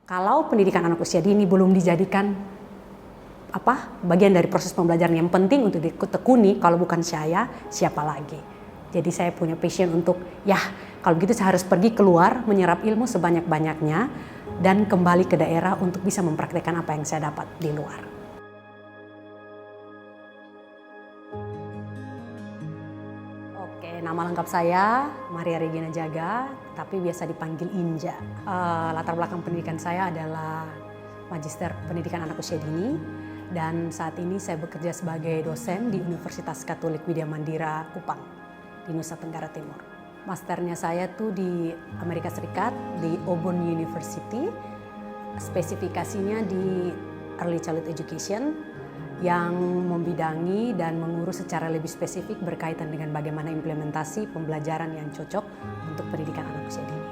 Kalau pendidikan anak usia dini belum dijadikan bagian dari proses pembelajaran yang penting untuk ditekuni, kalau bukan saya, siapa lagi? Jadi saya punya passion untuk, kalau begitu saya harus pergi keluar, menyerap ilmu sebanyak-banyaknya, dan kembali ke daerah untuk bisa mempraktekkan apa yang saya dapat di luar. Oke, nama lengkap saya Maria Regina Jaga, tapi biasa dipanggil Inja. Latar belakang pendidikan saya adalah Magister Pendidikan Anak Usia Dini, dan saat ini saya bekerja sebagai dosen di Universitas Katolik Widya Mandira Kupang di Nusa Tenggara Timur. Masternya saya tuh di Amerika Serikat, di Auburn University, spesifikasinya di Early Childhood Education, yang membidangi dan mengurus secara lebih spesifik berkaitan dengan bagaimana implementasi pembelajaran yang cocok untuk pendidikan anak usia dini.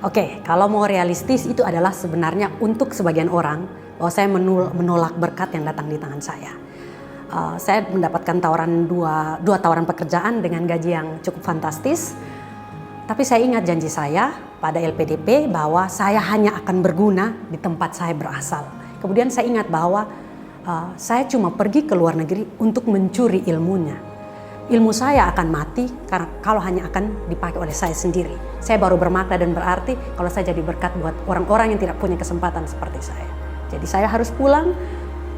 Oke, kalau mau realistis itu adalah sebenarnya untuk sebagian orang bahwa saya menolak berkat yang datang di tangan saya. Saya mendapatkan dua tawaran pekerjaan dengan gaji yang cukup fantastis. Tapi saya ingat janji saya pada LPDP bahwa saya hanya akan berguna di tempat saya berasal. Kemudian saya ingat bahwa saya cuma pergi ke luar negeri untuk mencuri ilmunya. Ilmu saya akan mati karena kalau hanya akan dipakai oleh saya sendiri. Saya baru bermakna dan berarti kalau saya jadi berkat buat orang-orang yang tidak punya kesempatan seperti saya. Jadi saya harus pulang,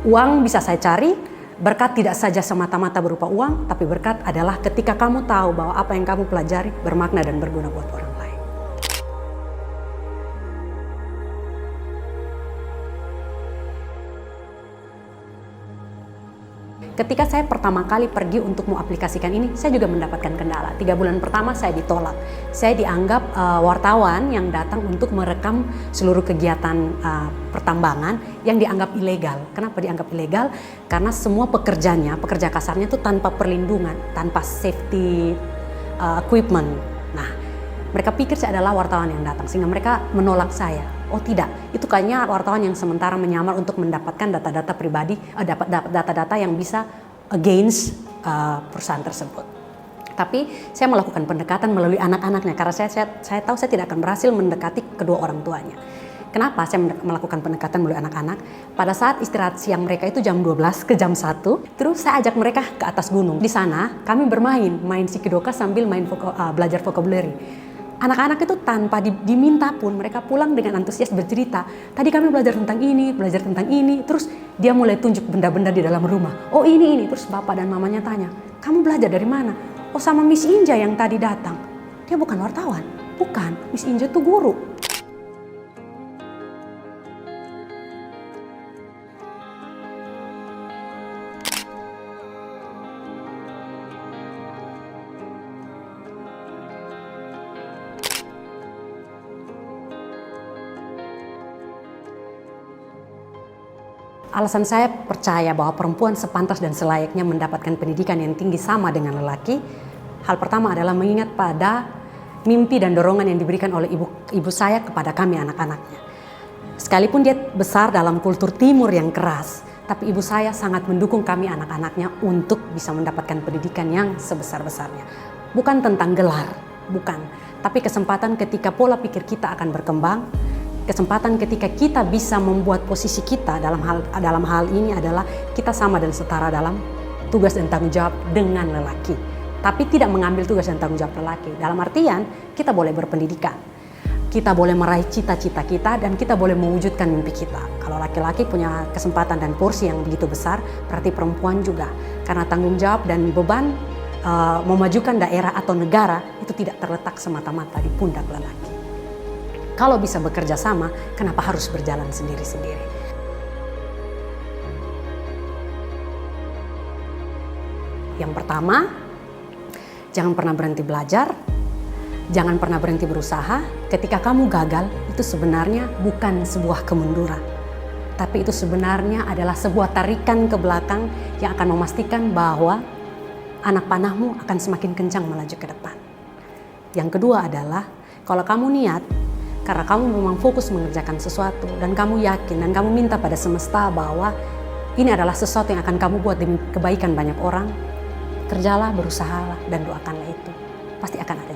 uang bisa saya cari. Berkat tidak saja semata-mata berupa uang, tapi berkat adalah ketika kamu tahu bahwa apa yang kamu pelajari bermakna dan berguna buat orang lain. Ketika saya pertama kali pergi untuk mengaplikasikan ini, saya juga mendapatkan kendala. 3 bulan pertama saya ditolak. Saya dianggap wartawan yang datang untuk merekam seluruh kegiatan pertambangan yang dianggap ilegal. Kenapa dianggap ilegal? Karena semua pekerja kasarnya itu tanpa perlindungan, tanpa safety equipment. Nah, mereka pikir saya adalah wartawan yang datang, sehingga mereka menolak saya. Oh tidak, itu kayaknya wartawan yang sementara menyamar untuk mendapatkan data-data pribadi, data-data yang bisa against perusahaan tersebut. Tapi saya melakukan pendekatan melalui anak-anaknya karena saya tahu saya tidak akan berhasil mendekati kedua orang tuanya. Kenapa saya melakukan pendekatan melalui anak-anak? Pada saat istirahat siang mereka itu jam 12 ke jam 1, terus saya ajak mereka ke atas gunung. Di sana kami main sikidoka sambil belajar vocabulary. Anak-anak itu tanpa diminta pun mereka pulang dengan antusias bercerita. Tadi kami belajar tentang ini, terus dia mulai tunjuk benda-benda di dalam rumah. Oh ini, terus bapak dan mamanya tanya, kamu belajar dari mana? Oh sama Miss Inja yang tadi datang. Dia bukan wartawan, bukan, Miss Inja itu guru. Alasan saya percaya bahwa perempuan sepantas dan selayaknya mendapatkan pendidikan yang tinggi sama dengan lelaki. Hal pertama adalah mengingat pada mimpi dan dorongan yang diberikan oleh ibu saya kepada kami anak-anaknya. Sekalipun dia besar dalam kultur timur yang keras, tapi ibu saya sangat mendukung kami anak-anaknya untuk bisa mendapatkan pendidikan yang sebesar-besarnya. Bukan tentang gelar, bukan. Tapi kesempatan ketika pola pikir kita akan berkembang, kesempatan ketika kita bisa membuat posisi kita dalam hal ini adalah kita sama dan setara dalam tugas dan tanggung jawab dengan lelaki. Tapi tidak mengambil tugas dan tanggung jawab lelaki. Dalam artian kita boleh berpendidikan, kita boleh meraih cita-cita kita, dan kita boleh mewujudkan mimpi kita. Kalau laki-laki punya kesempatan dan porsi yang begitu besar, berarti perempuan juga. Karena tanggung jawab dan beban memajukan daerah atau negara itu tidak terletak semata-mata di pundak lelaki. Kalau bisa bekerja sama, kenapa harus berjalan sendiri-sendiri? Yang pertama, jangan pernah berhenti belajar, jangan pernah berhenti berusaha. Ketika kamu gagal, itu sebenarnya bukan sebuah kemunduran. Tapi itu sebenarnya adalah sebuah tarikan ke belakang yang akan memastikan bahwa anak panahmu akan semakin kencang melaju ke depan. Yang kedua adalah, kalau kamu niat, karena kamu memang fokus mengerjakan sesuatu dan kamu yakin dan kamu minta pada semesta bahwa ini adalah sesuatu yang akan kamu buat demi kebaikan banyak orang, kerjalah, berusahalah, dan doakanlah itu. Pasti akan ada.